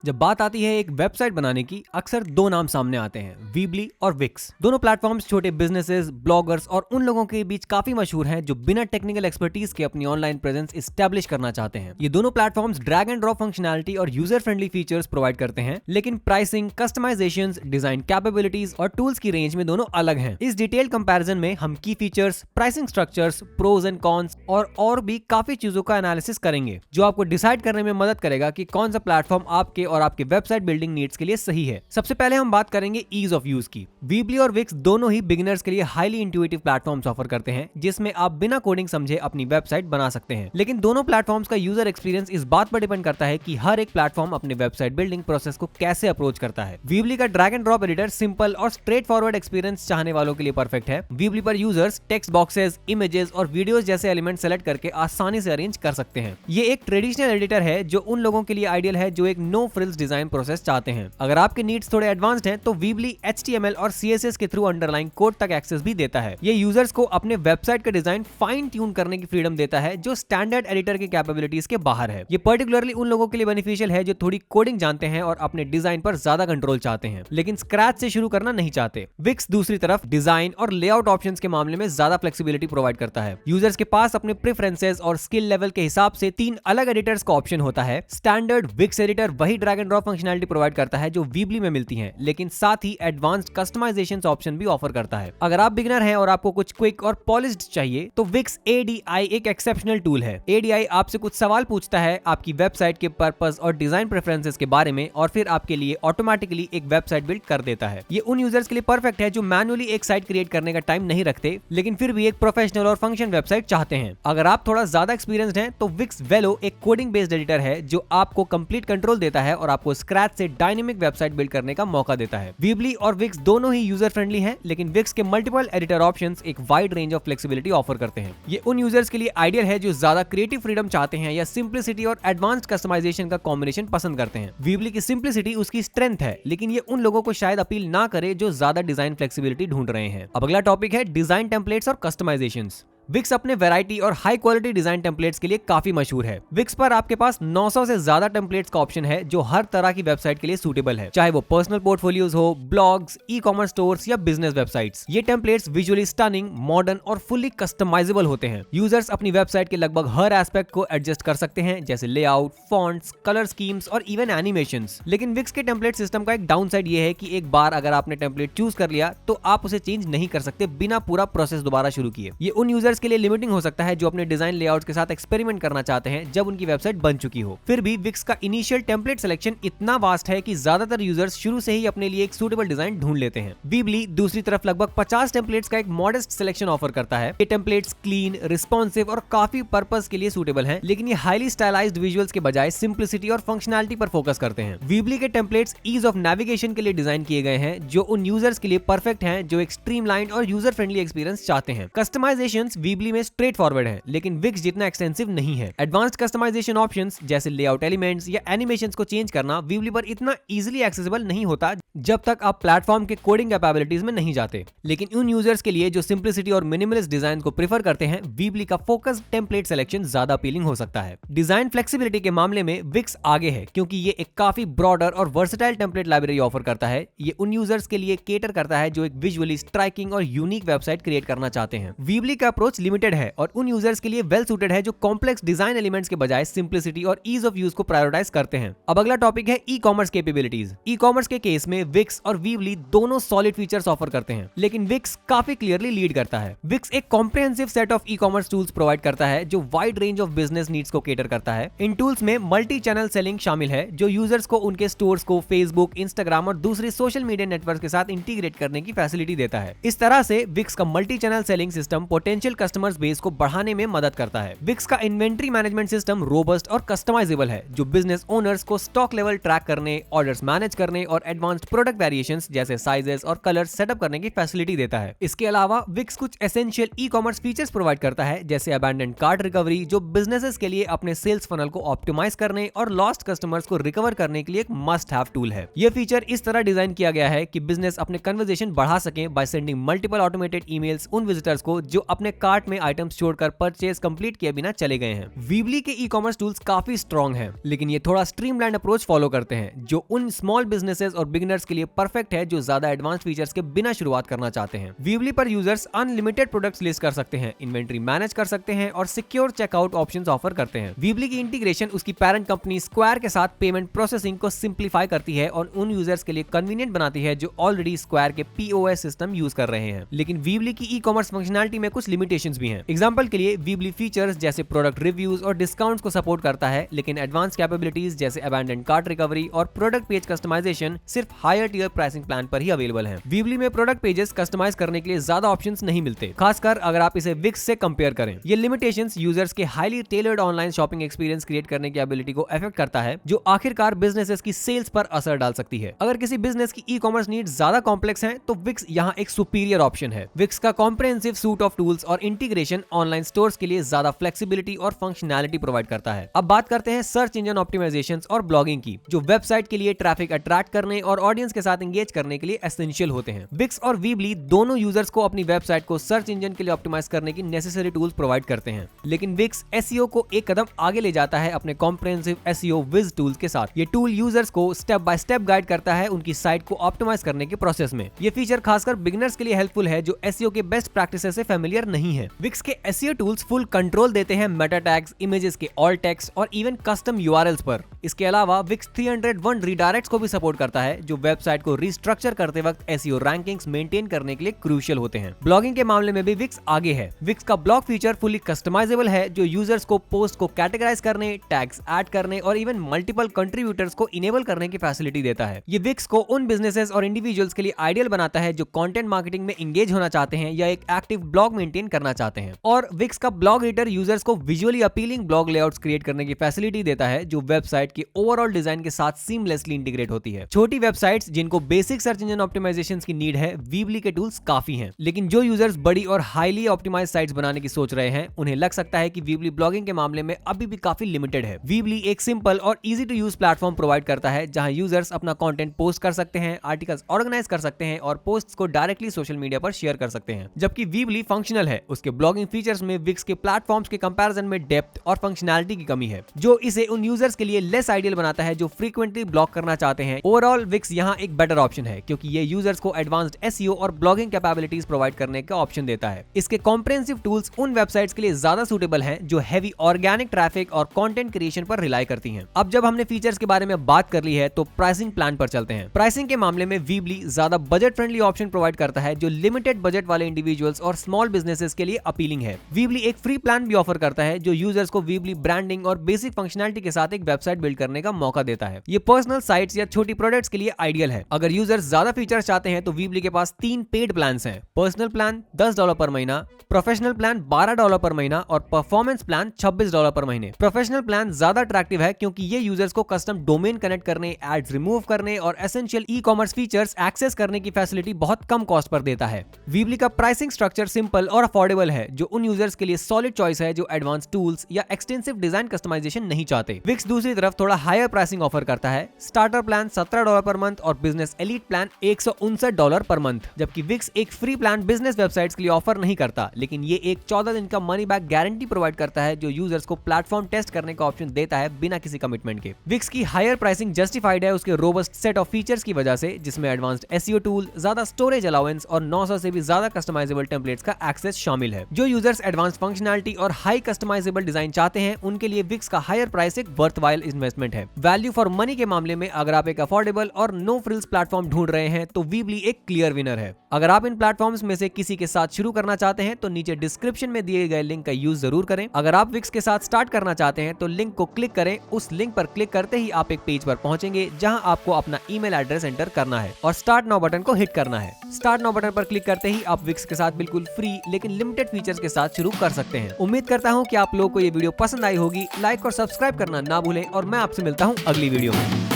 जब बात आती है एक वेबसाइट बनाने की, अक्सर दो नाम सामने आते हैं, वीबली और विक्स। दोनों प्लेटफॉर्म्स छोटे बिजनेसेस, ब्लॉगर्स और उन लोगों के बीच काफी मशहूर हैं जो बिना टेक्निकल एक्सपर्टीज के अपनी ऑनलाइन प्रेजेंस एस्टैब्लिश करना चाहते हैं। ये दोनों platforms drag and drop functionality और यूजर फ्रेंडली फीचर्स प्रोवाइड करते हैं, लेकिन प्राइसिंग, कस्टमाइजेशंस, डिजाइन कैपेबिलिटीज और टूल्स की रेंज में दोनों अलग हैं। इस डिटेल कंपैरिजन में हम key features, pricing structures, pros and cons और भी काफी चीजों का एनालिसिस करेंगे, जो आपको डिसाइड करने में मदद करेगा कि कौन सा प्लेटफॉर्म आपके और आपके वेबसाइट बिल्डिंग नीड्स के लिए सही है। सबसे पहले हम बात करेंगे ईज ऑफ यूज की। वीबली और विक्स दोनों ही बिगिनर्स के लिए हाईली इंट्यूटिव प्लेटफॉर्म्स ऑफर करते हैं, जिसमें आप बिना कोडिंग समझे अपनी वेबसाइट बना सकते हैं। लेकिन दोनों प्लेटफॉर्म्स का यूजर एक्सपीरियंस इस बात पर डिपेंड करता है कि हर एक प्लेटफॉर्म अपने वेबसाइट बिल्डिंग प्रोसेस को कैसे अप्रोच करता है। वीबली का drag and drop editor simple और स्ट्रेट फॉरवर्ड एक्सपीरियंस चाहने वालों के लिए परफेक्ट है। वीबली पर यूजर्स टेक्स्ट बॉक्सेस, इमेजेस और वीडियोस जैसे एलिमेंट सेलेक्ट करके आसानी से अरेंज कर सकते हैं। ये एक ट्रेडिशनल एडिटर है जो उन लोगों के लिए आइडियल है जो एक नो फ्रिल्स डिजाइन प्रोसेस चाहते हैं। अगर आपके नीड्स थोड़े एडवांस्ड हैं तो वीबली HTML और CSS के थ्रू अंडरलाइन कोड तक एक्सेस भी देता है। ये यूजर्स को अपने वेबसाइट का डिजाइन फाइन ट्यून करने की फ्रीडम देता है जो स्टैंडर्ड एडिटर के कैपेबिलिटीज के बाहर है। ये पर्टिकुलरली उन लोगों के लिए बेनिफिशियल है जो थोड़ी कोडिंग जानते हैं और अपने डिजाइन पर ज्यादा कंट्रोल चाहते हैं, लेकिन स्क्रैच से शुरू करना नहीं चाहते। विक्स दूसरी तरफ डिजाइन और लेआउट ऑप्शंस के मामले में ज्यादा फ्लेक्सिबिलिटी प्रोवाइड करता है। यूजर्स के पास अपने प्रेफरेंसेस और स्किल लेवल के हिसाब से 3 अलग एडिटर्स का ऑप्शन होता है। स्टैंडर्ड विक्स एडिटर वही drag and drop functionality provide करता है जो वीबली में मिलती है, लेकिन साथ ही एडवांस्ड कस्टमाइजेशंस ऑप्शन भी ऑफर करता है। अगर आप बिगिनर हैं और आपको कुछ क्विक और पॉलिश्ड चाहिए तो विक्स ADI एक एक्सेप्शनल टूल है। ADI आपसे कुछ सवाल पूछता है आपकी वेबसाइट के पर्पस और डिजाइन प्रेफरेंसेस के बारे में और फिर आपके लिए ऑटोमेटिकली एक वेबसाइट बिल्ड कर देता है। ये उन यूजर्स के लिए परफेक्ट है जो मैन्युअली एक साइट क्रिएट करने का टाइम नहीं रखते, लेकिन फिर भी एक प्रोफेशनल और फंक्शन वेबसाइट चाहते हैं। अगर आप थोड़ा ज्यादा एक्सपीरियंस्ड हैं तो विक्स वेलो एक कोडिंग बेस्ड एडिटर है जो आपको कंप्लीट कंट्रोल देता है और आपको स्क्रैच से डायनेमिक वेबसाइट बिल्ड करने का मौका देता है। वीबली और विक्स दोनों ही यूजर फ्रेंडली हैं, लेकिन विक्स के मल्टीपल एडिटर ऑप्शंस एक wide range of flexibility offer करते हैं। ये उन यूजर्स के लिए आइडियल है जो ज्यादा क्रिएटिव फ्रीडम चाहते हैं या सिंप्लिसिटी और एडवांस्ड कस्टमाइजेशन का कॉम्बिनेशन पसंद करते हैं। वीबली की सिंप्लिसिटी उसकी स्ट्रेंथ है, लेकिन ये उन लोगों को शायद अपील ना करे जो ज्यादा डिजाइन फ्लेक्सिबिलिटी ढूंढ रहे हैं। अब अगला टॉपिक है डिजाइन टेम्पलेट्स और कस्टमाइजेशंस। विक्स अपने वैरायटी और हाई क्वालिटी डिजाइन टेम्पलेट्स के लिए काफी मशहूर है। विक्स पर आपके पास 900 से ज्यादा टेम्पलेट्स का ऑप्शन है जो हर तरह की वेबसाइट के लिए सूटेबल है, चाहे वो पर्सनल पोर्टफोलियोज हो, ब्लॉग्स, ई-कॉमर्स स्टोर्स या बिजनेस वेबसाइट्स। ये टेम्पलेट्स विजुअली स्टनिंग, मॉडर्न और फुल्ली कस्टमाइजेबल होते हैं। यूजर्स अपनी वेबसाइट के लगभग हर एस्पेक्ट को एडजस्ट कर सकते हैं, जैसे लेआउट, फॉन्ट्स, कलर स्कीम्स और इवन एनिमेशंस। लेकिन विक्स के टेम्पलेट सिस्टम का एक डाउन साइड ये है कि एक बार अगर आपने टेम्पलेट चूज कर लिया तो आप उसे चेंज नहीं कर सकते बिना पूरा प्रोसेस दोबारा शुरू किए। ये उन यूजर्स के लिए लिमिटिंग हो सकता है जो अपने डिजाइन लेआउट के साथ एक्सपेरिमेंट करना चाहते हैं जब उनकी वेबसाइट बन चुकी हो। फिर भी विक्स का इनिशियल टेम्पलेट सिलेक्शन इतना वास्ट है कि ज्यादातर यूजर्स शुरू से ही अपने लिए एक सूटेबल डिजाइन ढूंढ लेते हैं। वीबली दूसरी तरफ लगभग 50 टेम्पलेट्स का एक मॉडेस्ट सिलेक्शन ऑफर करता है। ये टेम्पलेट्स क्लीन, रिस्पॉन्सिव और काफी पर्पस के लिए सूटेबल हैं, लेकिन ये हाईली स्टाइलाइज्ड विजुअल्स के बजाय सिंप्लिसिटी और फंक्शनैलिटी पर फोकस करते हैं। वीबली के टेम्पलेट्स ईज ऑफ नेविगेशन के लिए डिजाइन किए गए हैं, जो उन यूजर्स के लिए परफेक्ट हैं जो एक स्ट्रीमलाइन्ड और यूजर फ्रेंडली एक्सपीरियंस चाहते हैं। कस्टमाइजेशंस वीबली में स्ट्रेट फॉरवर्ड है, लेकिन विक्स जितना एक्सटेंसिव नहीं है। एडवांस्ड कस्टमाइजेशन ऑप्शंस जैसे लेआउट एलिमेंट्स या एनिमेशंस को चेंज करना वीबली पर इतना इजीली एक्सेसिबल नहीं होता जब तक आप प्लेटफॉर्म के कोडिंग कैपेबिलिटीज में नहीं जाते। लेकिन उन यूजर्स के लिए जो सिंप्लिसिटी और मिनिमलिस्ट डिजाइन को प्रेफर करते हैं, वीबली का फोकस्ड टेम्पलेट सिलेक्शन ज्यादा अपीलिंग हो सकता है। डिजाइन फ्लेक्सिबिलिटी के मामले में विक्स आगे है क्योंकि ये एक काफी ब्रॉडर और वर्सेटाइल टेम्पलेट लाइब्रेरी ऑफर करता है। ये उन यूजर्स के लिए केटर करता है जो एक विजुअली स्ट्राइकिंग और यूनिक वेबसाइट क्रिएट करना चाहते हैं। वीबली का अप्रोच लिमिटेड है और उन यूजर्स के लिए वेल सूटेड है जो कॉम्प्लेक्स डिजाइन एलिमेंट्स के बजाय सिंप्लिसिटी और ईज ऑफ यूज को प्रायोरिटाइज करते हैं। अब अगला टॉपिक है ई-कॉमर्स कैपेबिलिटीज। ई-कॉमर्स के केस में विक्स और वीबली दोनों सॉलिड फीचर्स ऑफर करते हैं, लेकिन विक्स काफी क्लियरली लीड करता है। विक्स एक comprehensive set of e-commerce tools provide करता है जो wide range of business needs को केटर करता है। इन टूल्स में मल्टी चैनल सेलिंग शामिल है जो यूजर्स को उनके स्टोर्स को फेसबुक, इंस्टाग्राम और दूसरे सोशल मीडिया नेटवर्क के साथ इंटीग्रेट करने की फैसिलिटी देता है। इस तरह से विक्स का multi channel selling system potential customers base को बढ़ाने में मदद करता है। विक्स का इन्वेंटरी मैनेजमेंट सिस्टम रोबस्ट और कस्टमाइजेबल है जो बिजनेस ओनर्स को स्टॉक लेवल ट्रैक करने, ऑर्डर्स मैनेज करने और एडवांस्ड प्रोडक्ट वेरिएशंस जैसे साइजेस और कलर्स सेटअप करने की फैसिलिटी देता है। इसके अलावा विक्स कुछ एसेंशियल ई-कॉमर्स फीचर्स प्रोवाइड करता है जैसे अबैंडन्ड कार्ट रिकवरी, जो बिजनेसेस के लिए अपने सेल्स फनल को ऑप्टिमाइज करने और लॉस्ट कस्टमर्स को रिकवर करने के लिए एक मस्ट हैव टूल है। यह फीचर इस तरह डिजाइन किया गया है कि बिजनेस अपने कन्वर्सेशन बढ़ा सके by sending multiple automated emails उन विजिटर्स को जो अपने कार्ट में आइटम्स छोड़कर परचेज कंप्लीट किए बिना चले गए हैं। वीबली के ई-कॉमर्स टूल्स काफी स्ट्रॉन्ग हैं, लेकिन ये थोड़ा स्ट्रीमलाइन अप्रोच फॉलो करते हैं जो उन स्मॉल बिजनेसेस और बिगिनर्स के लिए परफेक्ट है जो ज्यादा एडवांस फीचर्स के बिना शुरुआत करना चाहते हैं। वीबली पर यूजर्स अनलिमिटेड प्रोडक्ट्स लिस्ट कर सकते हैं, इन्वेंटरी मैनेज कर सकते हैं और सिक्योर चेकआउट ऑप्शंस ऑफर करते हैं। वीबली की इंटीग्रेशन उसकी पेरेंट कंपनी स्क्वायर के साथ पेमेंट प्रोसेसिंग को सिंप्लीफाई करती है और उन यूजर्स के लिए कन्वीनियंट बनाती है जो ऑलरेडी स्क्वायर के पीओएस सिस्टम यूज कर रहे हैं। लेकिन वीबली की ई कॉमर्स फंक्शनैलिटी में कुछ लिमिटेशंस भी हैं। एग्जांपल के लिए वीबली फीचर्स जैसे प्रोडक्ट रिव्यूज और डिस्काउंट्स को सपोर्ट करता है, लेकिन एडवांस कैपेबिलिटीज जैसे अबैंडन्ड कार्ट रिकवरी और प्रोडक्ट पेज कस्टमाइजेशन सिर्फ हायर टियर प्राइसिंग प्लान पर ही अवेलेबल है। वीबली में प्रोडक्ट पेजेस कस्टमाइज करने के लिए ज्यादा ऑप्शंस नहीं मिलते, खासकर अगर आप इसे विक्स से कंपेयर करें। ये लिमिटेशंस यूजर्स के highly tailored online shopping experience create करने की एबिलिटी को अफेक्ट करता है, जो आखिरकार बिजनेसेस की सेल्स पर असर डाल सकती है। अगर किसी बिजनेस की ई कॉमर्स नीड्स ज्यादा कॉम्प्लेक्स हैं, तो विक्स यहाँ एक सुपीरियर ऑप्शन है। विक्स का कॉम्प्रिहेंसिव सूट ऑफ टूल्स और इंटीग्रेशन ऑनलाइन स्टोर्स के लिए ज्यादा फ्लेक्सिबिलिटी और फंक्शनैलिटी प्रोवाइड करता है। अब बात करते हैं सर्च इंजन ऑप्टिमाइजेशन और ब्लॉगिंग की, जो वेबसाइट के लिए ट्रैफिक अट्रैक्ट करने और ऑडियंस के साथ एंगेज करने के लिए एसेंशियल होते हैं। विक्स और वीबली दोनों यूजर्स को अपनी वेबसाइट को सर्च इंजन के लिए ऑप्टिमाइज करने की नेसेसरी टूल्स प्रोवाइड करते हैं, लेकिन विक्स एसईओ को एक कदम आगे ले जाता है अपने कॉम्प्रिहेंसिव एसईओ विज टूल्स के साथ। ये टूल यूजर्स को स्टेप बाय स्टेप गाइड करता है उनकी साइट को ऑप्टिमाइज करने के प्रोसेस में। ये फीचर खासकर बिगिनर्स के लिए हेल्पफुल है जो एसईओ के बेस्ट प्रैक्टिसेस से फेमिलियर नहीं है। विक्स के एसईओ टूल्स फुल कंट्रोल देते हैं मेटा टैग्स, इमेजेस के ऑल्ट टेक्स्ट और इवन कस्टम यूआरएल्स पर। इसके अलावा विक्स 301 रीडायरेक्ट्स को भी सपोर्ट करता है, जो वेबसाइट को रिस्ट्रक्चर करते वक्त एसईओ रैंकिंग्स मेंटेन करने के लिए क्रूशियल होते हैं। ब्लॉगिंग के मामले में भी विक्स आगे है। विक्स का ब्लॉग फीचर फुली कस्टमाइजेबल है, जो यूजर्स को पोस्ट को कैटेगराइज करने, टैग्स ऐड करने और इवन मल्टीपल कंट्रीब्यूटर्स को इनेबल करने की फैसिलिटी देता है। ये विक्स को उन बिजनेसेस और इंडिविजुअल्स के लिए आइडियल बनाता है जो कंटेंट मार्केटिंग में एंगेज होना चाहते हैं या एक एक्टिव ब्लॉग मेंटेन करना चाहते हैं। और विक्स का ब्लॉग रीडर यूजर्स को visually appealing blog layouts create करने की फैसिलिटी देता है, जो वेबसाइट के ओवरऑल डिजाइन के साथ सीमलेसली इंटीग्रेट होती है। छोटी वेबसाइट्स जिनको बेसिक सर्च इंजन ऑप्टिमाइजेशन की नीड है, वीबली के टूल्स काफी हैं। लेकिन जो यूजर्स बड़ी और हाईली ऑप्टिमाइज्ड साइट्स बनाने की सोच रहे हैं, उन्हें लग सकता है कि वीबली ब्लॉगिंग के मामले में अभी भी काफी लिमिटेड है। वीबली एक सिंपल और easy to use platform provide करता है, जहां यूजर्स अपना कंटेंट पोस्ट कर सकते हैं, आर्टिकल्स ऑर्गेनाइज कर सकते हैं और पोस्ट्स को डायरेक्टली सोशल मीडिया पर शेयर कर सकते हैं। जबकि वीबली फंक्शनल है, उसके ब्लॉगिंग फीचर्स में विक्स के प्लेटफॉर्म्स के कंपैरिजन में डेप्थ और फंक्शनैलिटी की कमी है, जो इसे उन यूजर्स के लिए लेस आइडियल बनाता है जो फ्रीक्वेंटली ब्लॉग करना चाहते हैं। ओवरऑल विक्स यहाँ एक बेटर ऑप्शन है, क्योंकि ये यूजर्स को एडवांस्ड एसईओ और ब्लॉगिंग कैपेबिलिटीज प्रोवाइड करने का ऑप्शन देता है। इसके कॉम्प्रिहेंसिव टूल्स उन वेबसाइट्स के लिए ज्यादा सूटेबल हैं जो हैवी ऑर्गेनिक ट्रैफिक और कंटेंट क्रिएशन पर रिलाई करती हैं। अब जब हमने फीचर्स के बारे में बात कर ली है, तो प्राइसिंग प्लान पर चलते हैं। प्राइसिंग के मामले में वीबली ज्यादा बजट फ्रेंडली ऑप्शन प्रोवाइड करता है, जो लिमिटेड बजट वाले इंडिविजुअल्स और स्मॉल बिजनेसेस के लिए अपीलिंग है। वीबली एक फ्री प्लान भी ऑफर करता है, जो यूजर्स को वीबली ब्रांडिंग और बेसिक फंक्शनैलिटी के साथ एक वेबसाइट बिल्ड करने का मौका देता है। ये पर्सनल साइट्स या छोटी प्रोडक्ट्स के लिए आइडियल है। अगर यूजर्स ज्यादा फीचर्स चाहते हैं, तो वीबली के पास 3 पेड प्लान्स हैं। पर्सनल प्लान $10 पर महीना, प्रोफेशनल प्लान $12 पर महीना और परफॉर्मेंस प्लान $26 पर महीने। प्रोफेशनल प्लान ज्यादा अट्रैक्टिव है, क्योंकि ये यूजर्स को कस्टम डोमेन कनेक्ट करने, एड्स रिमूव करने और essential e-commerce features access करने की फैसिलिटी बहुत कम कॉस्ट पर देता है। वीबली का प्राइसिंग स्ट्रक्चर सिंपल और अफोर्डेबल है, जो उन यूजर्स के लिए सॉलिड चॉइस है जो एडवांस टूल्स या एक्सटेंसिव डिजाइन कस्टमाइजेशन नहीं चाहते। विक्स दूसरी तरफ थोड़ा हायर प्राइसिंग ऑफर करता है। स्टार्टर प्लान $17 पर मंथ और business elite plan $159 per month. जबकि विक्स एक फ्री प्लान बिजनेस वेबसाइट्स के लिए ऑफर नहीं करता, लेकिन ये एक 14 दिन का मनी बैक गारंटी प्रोवाइड करता है, जो यूजर्स को प्लेटफॉर्म टेस्ट करने का ऑप्शन देता है बिना किसी कमिटमेंट के। विक्स की हायर प्राइसिंग जस्टिफाइड है उसके रोबस्ट सेट ऑफ फीचर्स की वजह से, जिसमें एडवांस्ड एसईओ टूल, ज्यादा स्टोरेज अलाउंस और 900 से भी ज्यादा कस्टमाइजेबल टेम्पलेट्स का एक्सेस शामिल है। जो यूजर्स एडवांस फंक्शनैलिटी और हाई कस्टमाइजेबल डिजाइन चाहते हैं, उनके लिए विक्स का हायर प्राइस एक वर्थवाइल इन्वेस्टमेंट है। वैल्यू फॉर मनी के मामले में अगर आप एक अफोर्डेबल और नो फ्रिल्स प्लेटफॉर्म ढूंढ रहे हैं, तो वीबली एक क्लियर विनर है। अगर आप इन प्लेटफॉर्म्स में से किसी के साथ शुरू करना चाहते हैं, तो नीचे डिस्क्रिप्शन में दिए गए लिंक का यूज जरूर करें। अगर आप विक्स के साथ स्टार्ट करना चाहते हैं, तो लिंक को क्लिक करें। उस लिंक पर क्लिक करते ही आप एक पेज पर पहुंचेंगे, जहां आपको अपना ईमेल एड्रेस एंटर करना है और स्टार्ट नाउ बटन को हिट करना है। स्टार्ट नाउ बटन पर क्लिक करते ही आप विक्स के साथ बिल्कुल फ्री लेकिन लिमिटेड फीचर्स के साथ शुरू कर सकते हैं। उम्मीद करता हूं कि आप लोगों को ये वीडियो पसंद आई होगी। लाइक और सब्सक्राइब करना ना भूलें और मैं आपसे मिलता हूं अगली वीडियो में।